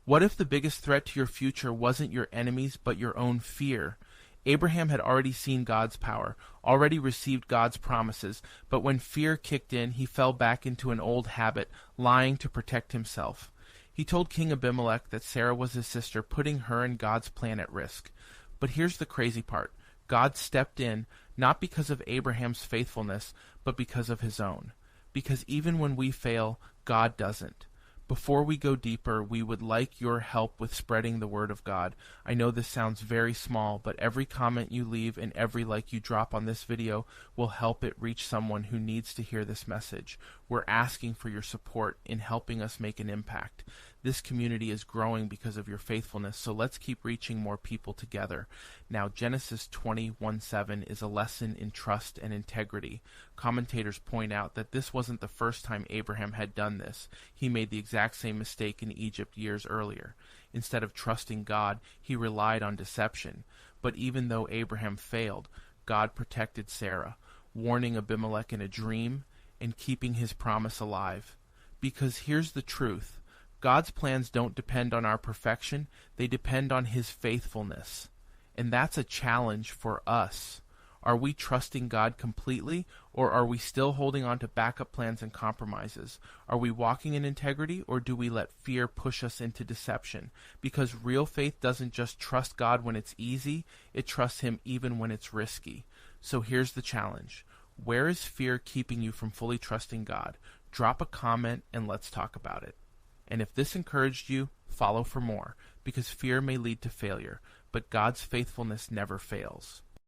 What if the biggest threat to your future wasn't your enemies, but your own fear? Abraham had already seen God's power, already received God's promises, but when fear kicked in, he fell back into an old habit, lying to protect himself. He told King Abimelech that Sarah was his sister, putting her and God's plan at risk. But here's the crazy part. God stepped in, not because of Abraham's faithfulness, but because of his own. Because even when we fail, God doesn't. Before we go deeper, we would like your help with spreading the word of God. I know this sounds very small, but every comment you leave and every like you drop on this video will help it reach someone who needs to hear this message. We're asking for your support in helping us make an impact. This community is growing because of your faithfulness, so let's keep reaching more people together. Now, Genesis 20:1-7 is a lesson in trust and integrity. Commentators point out that this wasn't the first time Abraham had done this. He made the exact same mistake in Egypt years earlier. Instead of trusting God, he relied on deception. But even though Abraham failed, God protected Sarah, warning Abimelech in a dream and keeping his promise alive. Because here's the truth. God's plans don't depend on our perfection, they depend on his faithfulness. And that's a challenge for us. Are we trusting God completely, or are we still holding on to backup plans and compromises? Are we walking in integrity, or do we let fear push us into deception? Because real faith doesn't just trust God when it's easy, it trusts him even when it's risky. So here's the challenge. Where is fear keeping you from fully trusting God? Drop a comment and let's talk about it. And if this encouraged you, follow for more, because fear may lead to failure, but God's faithfulness never fails.